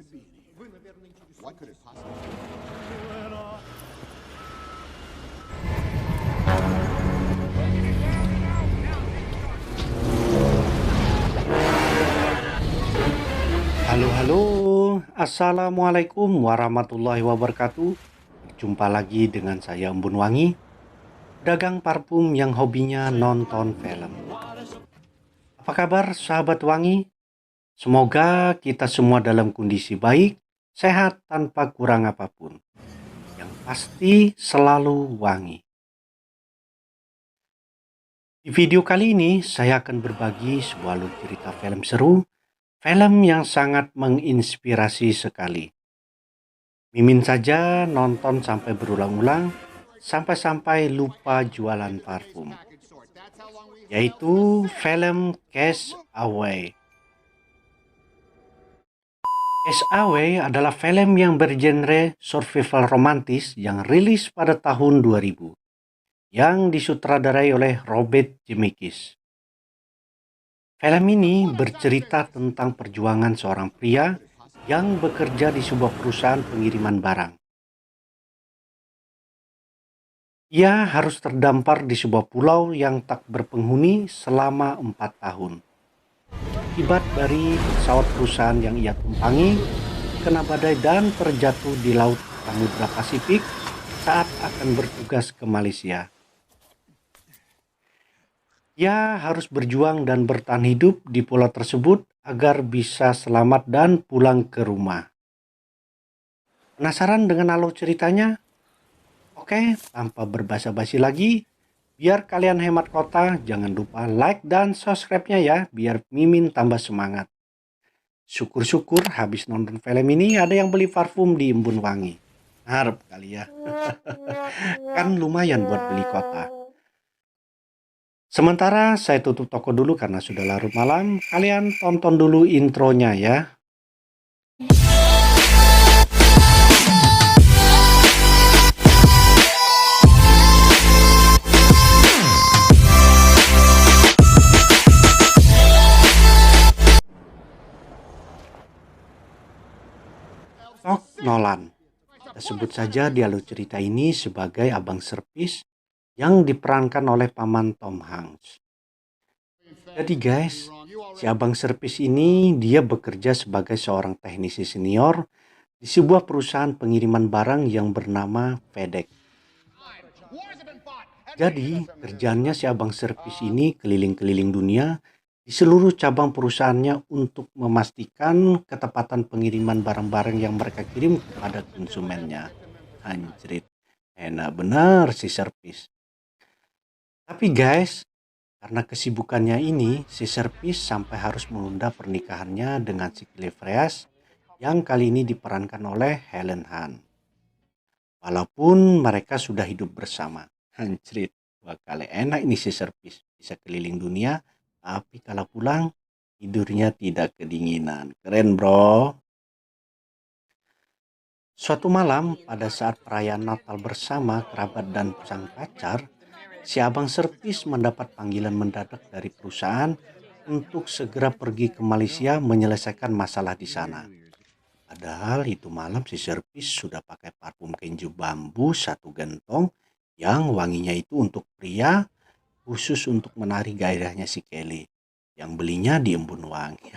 What could it possibly be? Halo, halo. Assalamualaikum warahmatullahi wabarakatuh. Jumpa lagi dengan saya Embun Wangi, pedagang parfum yang hobinya nonton film. Apa kabar sahabat Wangi? Semoga kita semua dalam kondisi baik, sehat tanpa kurang apapun. Yang pasti selalu wangi. Di video kali ini saya akan berbagi sebuah alur cerita film seru, film yang sangat menginspirasi sekali. Mimin saja nonton sampai berulang-ulang, sampai-sampai lupa jualan parfum. Yaitu film Cast Away. Cast Away adalah film yang bergenre survival romantis yang rilis pada tahun 2000. Yang disutradarai oleh Robert Zemeckis. Film ini bercerita tentang perjuangan seorang pria yang bekerja di sebuah perusahaan pengiriman barang. Ia harus terdampar di sebuah pulau yang tak berpenghuni selama 4 tahun. Akibat dari pesawat perusahaan yang ia tumpangi kena badai dan terjatuh di laut Samudra Pasifik saat akan bertugas ke Malaysia. Ia harus berjuang dan bertahan hidup di pulau tersebut agar bisa selamat dan pulang ke rumah. Penasaran dengan alur ceritanya? Oke, tanpa berbasa-basi lagi, biar kalian hemat kota, jangan lupa like dan subscribe-nya ya, biar Mimin tambah semangat. Syukur-syukur habis nonton film ini ada yang beli parfum di Embun Wangi. Harap kali ya. Kan lumayan buat beli kota. Sementara saya tutup toko dulu karena sudah larut malam. Kalian tonton dulu intronya ya. Nolan. Kita sebut saja di alur cerita ini sebagai abang servis yang diperankan oleh paman Tom Hanks. Jadi guys, si abang servis ini dia bekerja sebagai seorang teknisi senior di sebuah perusahaan pengiriman barang yang bernama FedEx. Jadi kerjaannya si abang servis ini keliling-keliling dunia di seluruh cabang perusahaannya untuk memastikan ketepatan pengiriman barang-barang yang mereka kirim kepada konsumennya. Anjrit, enak benar si servis. Tapi guys, karena kesibukannya ini, si servis sampai harus menunda pernikahannya dengan si Cliffreyas yang kali ini diperankan oleh Helen Hunt. Walaupun mereka sudah hidup bersama. Anjrit, bakal enak ini si servis. Bisa keliling dunia, tapi kalau pulang, tidurnya tidak kedinginan. Keren bro. Suatu malam, pada saat perayaan Natal bersama kerabat dan sang pacar, si abang servis mendapat panggilan mendadak dari perusahaan untuk segera pergi ke Malaysia menyelesaikan masalah di sana. Padahal itu malam si servis sudah pakai parfum kenju bambu 1 gentong yang wanginya itu untuk pria, khusus untuk menarik gairahnya si Kelly yang belinya di Embun Wangi.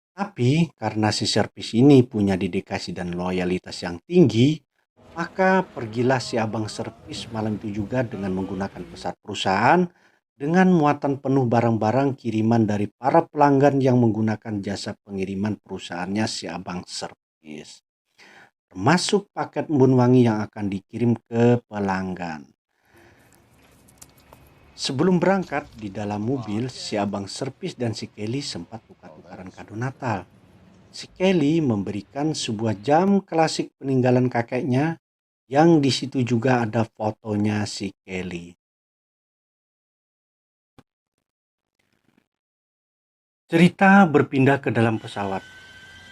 Tapi karena si servis ini punya dedikasi dan loyalitas yang tinggi, maka pergilah si abang servis malam itu juga dengan menggunakan pesawat perusahaan dengan muatan penuh barang-barang kiriman dari para pelanggan yang menggunakan jasa pengiriman perusahaannya si abang servis. Termasuk paket Embun Wangi yang akan dikirim ke pelanggan. Sebelum berangkat, di dalam mobil, si abang servis dan si Kelly sempat tukar-tukaran kado Natal. Si Kelly memberikan sebuah jam klasik peninggalan kakeknya yang di situ juga ada fotonya si Kelly. Cerita berpindah ke dalam pesawat.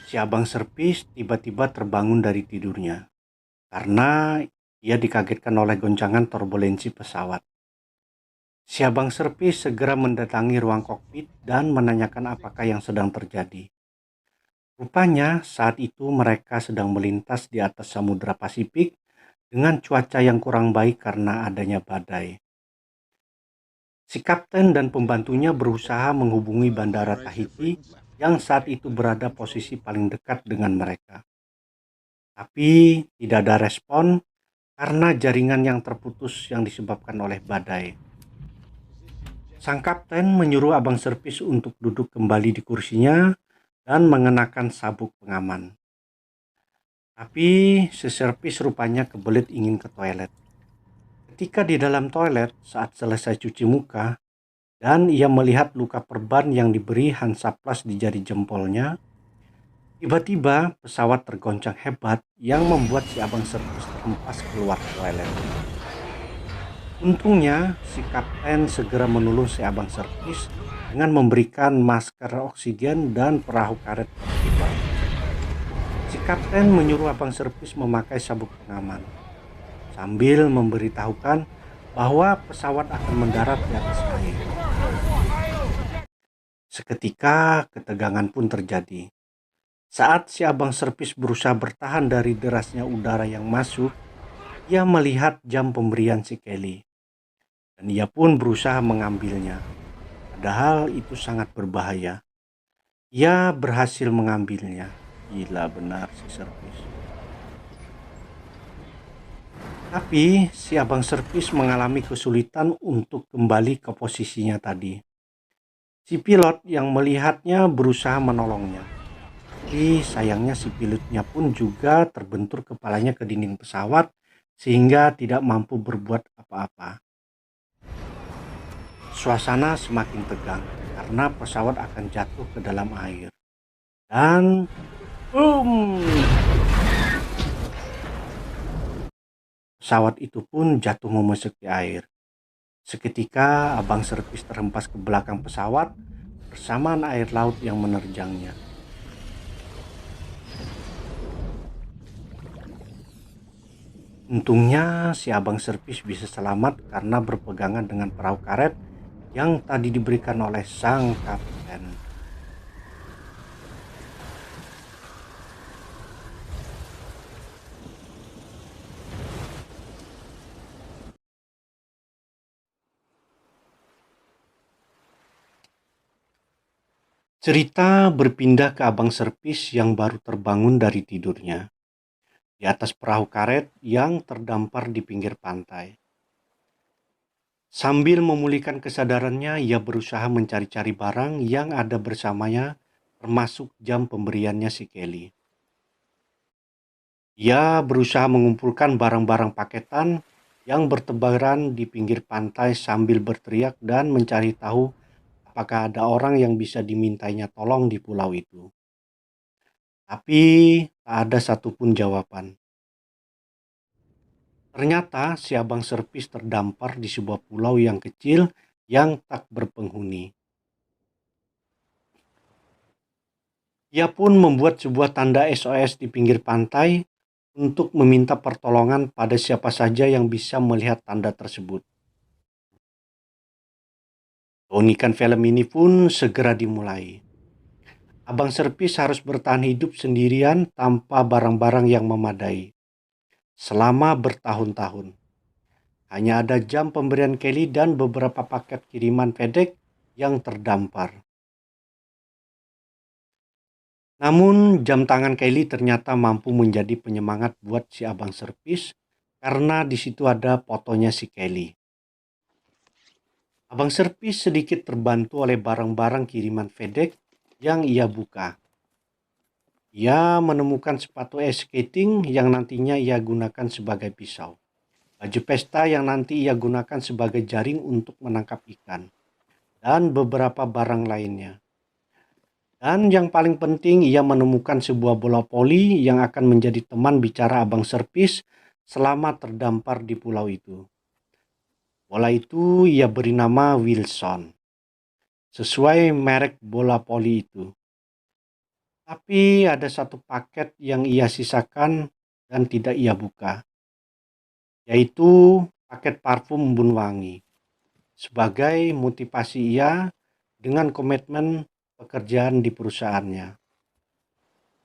Si abang servis tiba-tiba terbangun dari tidurnya karena ia dikagetkan oleh goncangan turbulensi pesawat. Si Si abang servis segera mendatangi ruang kokpit dan menanyakan apakah yang sedang terjadi. Rupanya saat itu mereka sedang melintas di atas Samudra Pasifik dengan cuaca yang kurang baik karena adanya badai. Si kapten dan pembantunya berusaha menghubungi bandara Tahiti yang saat itu berada posisi paling dekat dengan mereka. Tapi tidak ada respon karena jaringan yang terputus yang disebabkan oleh badai. Sang kapten menyuruh abang servis untuk duduk kembali di kursinya dan mengenakan sabuk pengaman. Tapi si servis rupanya kebelit ingin ke toilet. Ketika di dalam toilet saat selesai cuci muka dan ia melihat luka perban yang diberi Hansaplast di jari jempolnya, tiba-tiba pesawat tergoncang hebat yang membuat si abang servis terhempas keluar toilet. Untungnya si kapten segera menolong si abang servis dengan memberikan masker oksigen dan perahu karet terkibar. Si kapten menyuruh abang servis memakai sabuk pengaman sambil memberitahukan bahwa pesawat akan mendarat di atas air. Seketika ketegangan pun terjadi. Saat si abang servis berusaha bertahan dari derasnya udara yang masuk, ia melihat jam pemberian si Kelly. Dan ia pun berusaha mengambilnya. Padahal itu sangat berbahaya. Ia berhasil mengambilnya. Gila benar si servis. Tapi si abang servis mengalami kesulitan untuk kembali ke posisinya tadi. Si pilot yang melihatnya berusaha menolongnya. Tapi sayangnya si pilotnya pun juga terbentur kepalanya ke dinding pesawat sehingga tidak mampu berbuat apa-apa. Suasana semakin tegang karena pesawat akan jatuh ke dalam air. Dan boom! Pesawat itu pun jatuh memesek di air. Seketika abang servis terhempas ke belakang pesawat bersamaan air laut yang menerjangnya. Untungnya si abang servis bisa selamat karena berpegangan dengan perahu karet yang tadi diberikan oleh sang kapten. Cerita berpindah ke abang servis yang baru terbangun dari tidurnya di atas perahu karet yang terdampar di pinggir pantai. Sambil memulihkan kesadarannya, ia berusaha mencari-cari barang yang ada bersamanya, termasuk jam pemberiannya si Kelly. Ia berusaha mengumpulkan barang-barang paketan yang bertebaran di pinggir pantai sambil berteriak dan mencari tahu apakah ada orang yang bisa dimintainya tolong di pulau itu. Tapi tak ada satupun jawaban. Ternyata si abang servis terdampar di sebuah pulau yang kecil yang tak berpenghuni. Ia pun membuat sebuah tanda SOS di pinggir pantai untuk meminta pertolongan pada siapa saja yang bisa melihat tanda tersebut. Keunikan film ini pun segera dimulai. Abang servis harus bertahan hidup sendirian tanpa barang-barang yang memadai selama bertahun-tahun. Hanya ada jam pemberian Kelly dan beberapa paket kiriman FedEx yang terdampar. Namun jam tangan Kelly ternyata mampu menjadi penyemangat buat si abang servis karena di situ ada fotonya si Kelly. Abang servis sedikit terbantu oleh barang-barang kiriman FedEx yang ia buka. Ia menemukan sepatu ice skating yang nantinya ia gunakan sebagai pisau. Baju pesta yang nanti ia gunakan sebagai jaring untuk menangkap ikan. Dan beberapa barang lainnya. Dan yang paling penting ia menemukan sebuah bola voli yang akan menjadi teman bicara abang servis selama terdampar di pulau itu. Bola itu ia beri nama Wilson, sesuai merek bola voli itu. Tapi ada satu paket yang ia sisakan dan tidak ia buka, yaitu paket parfum embun wangi. sebagai motivasi ia dengan komitmen pekerjaan di perusahaannya.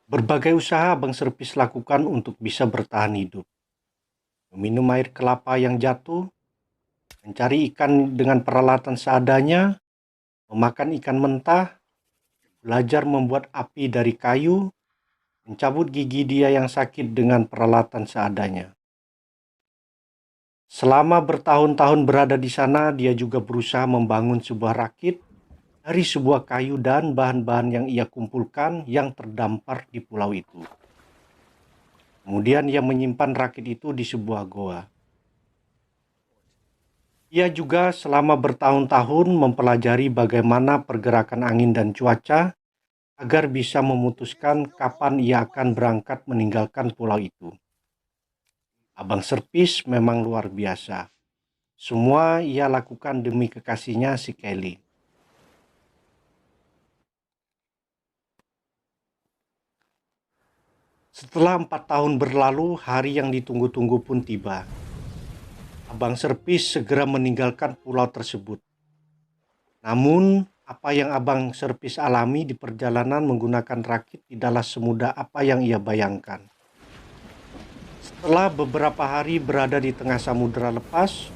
Berbagai usaha Abang Serpis lakukan untuk bisa bertahan hidup. Meminum air kelapa yang jatuh, mencari ikan dengan peralatan seadanya, memakan ikan mentah, belajar membuat api dari kayu, mencabut gigi dia yang sakit dengan peralatan seadanya. Selama bertahun-tahun berada di sana, dia juga berusaha membangun sebuah rakit dari sebuah kayu dan bahan-bahan yang ia kumpulkan yang terdampar di pulau itu. Kemudian ia menyimpan rakit itu di sebuah goa. Ia juga selama bertahun-tahun mempelajari bagaimana pergerakan angin dan cuaca agar bisa memutuskan kapan ia akan berangkat meninggalkan pulau itu. Abang Serpis memang luar biasa. Semua ia lakukan demi kekasihnya si Kelly. Setelah 4 tahun berlalu, hari yang ditunggu-tunggu pun tiba. Abang Serpis segera meninggalkan pulau tersebut. Namun, apa yang Abang Serpis alami di perjalanan menggunakan rakit tidaklah semudah apa yang ia bayangkan. Setelah beberapa hari berada di tengah samudera lepas,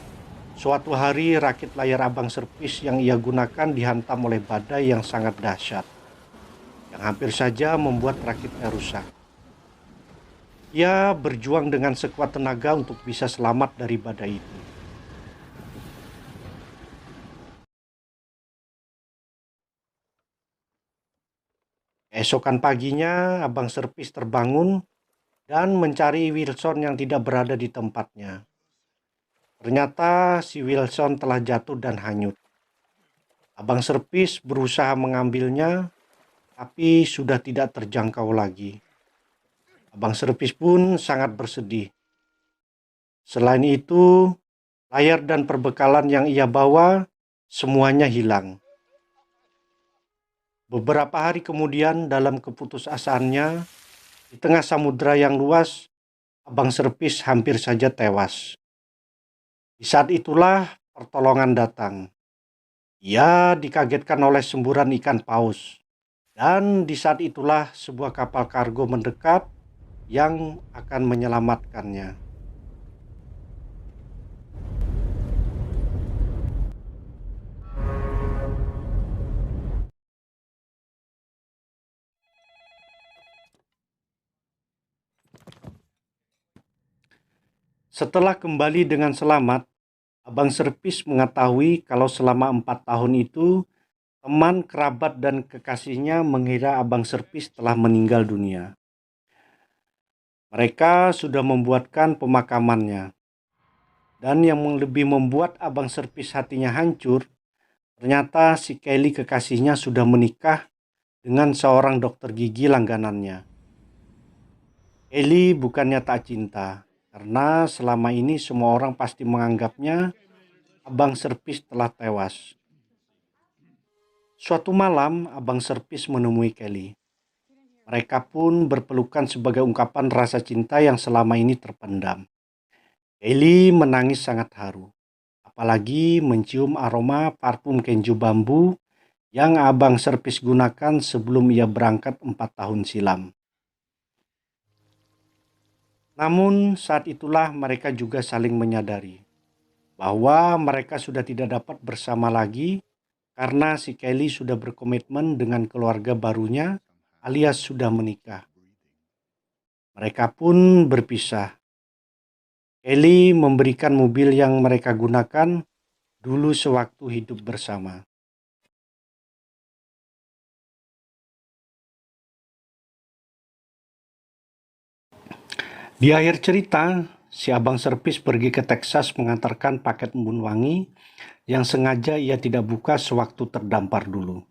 suatu hari rakit layar Abang Serpis yang ia gunakan dihantam oleh badai yang sangat dahsyat, yang hampir saja membuat rakitnya rusak. Ia berjuang dengan sekuat tenaga untuk bisa selamat dari badai itu. Keesokan paginya, Abang Serpis terbangun dan mencari Wilson yang tidak berada di tempatnya. Ternyata si Wilson telah jatuh dan hanyut. Abang Serpis berusaha mengambilnya, tapi sudah tidak terjangkau lagi. Abang Serpis pun sangat bersedih. Selain itu, layar dan perbekalan yang ia bawa semuanya hilang. Beberapa hari kemudian, dalam keputusasaannya, di tengah samudera yang luas, Abang Serpis hampir saja tewas. Di saat itulah pertolongan datang. Ia dikagetkan oleh semburan ikan paus. Dan di saat itulah sebuah kapal kargo mendekat yang akan menyelamatkannya. Setelah kembali dengan selamat, Abang Serpis mengetahui kalau selama 4 tahun itu, teman, kerabat, dan kekasihnya mengira Abang Serpis telah meninggal dunia. Mereka sudah membuatkan pemakamannya. Dan yang lebih membuat Abang Serpis hatinya hancur, ternyata si Kelly kekasihnya sudah menikah dengan seorang dokter gigi langganannya. Kelly bukannya tak cinta, karena selama ini semua orang pasti menganggapnya Abang Serpis telah tewas. Suatu malam, Abang Serpis menemui Kelly. Mereka pun berpelukan sebagai ungkapan rasa cinta yang selama ini terpendam. Kelly menangis sangat haru, apalagi mencium aroma parfum kenju bambu yang Abang Serpis gunakan sebelum ia berangkat 4 tahun silam. Namun saat itulah mereka juga saling menyadari bahwa mereka sudah tidak dapat bersama lagi karena si Kelly sudah berkomitmen dengan keluarga barunya alias sudah menikah. Mereka pun berpisah. Kelly memberikan mobil yang mereka gunakan dulu sewaktu hidup bersama. Di akhir cerita, si Abang Serpis pergi ke Texas mengantarkan paket embun wangi yang sengaja ia tidak buka sewaktu terdampar dulu.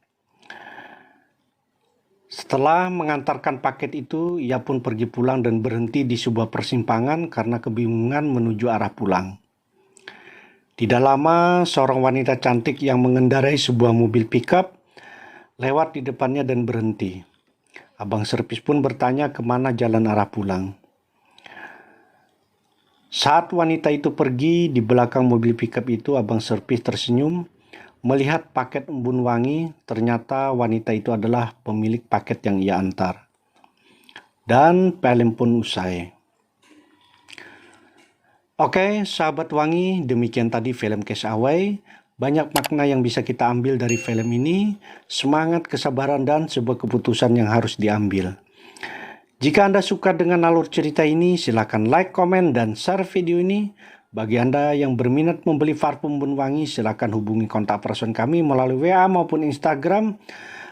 Setelah mengantarkan paket itu, ia pun pergi pulang dan berhenti di sebuah persimpangan karena kebingungan menuju arah pulang. Tidak lama, seorang wanita cantik yang mengendarai sebuah mobil pickup lewat di depannya dan berhenti. Abang Serpis pun bertanya kemana jalan arah pulang. Saat wanita itu pergi, di belakang mobil pickup itu abang servis tersenyum. Melihat paket embun wangi, ternyata wanita itu adalah pemilik paket yang ia antar. Dan film pun usai. Oke, sahabat wangi, demikian tadi film Cash Away. Banyak makna yang bisa kita ambil dari film ini, semangat, kesabaran, dan sebuah keputusan yang harus diambil. Jika Anda suka dengan alur cerita ini, silakan like, komen, dan share video ini. Bagi Anda yang berminat membeli parfum embun wangi, silakan hubungi kontak person kami melalui WA maupun Instagram.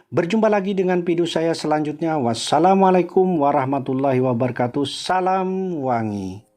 Berjumpa lagi dengan video saya selanjutnya. Wassalamualaikum warahmatullahi wabarakatuh. Salam wangi.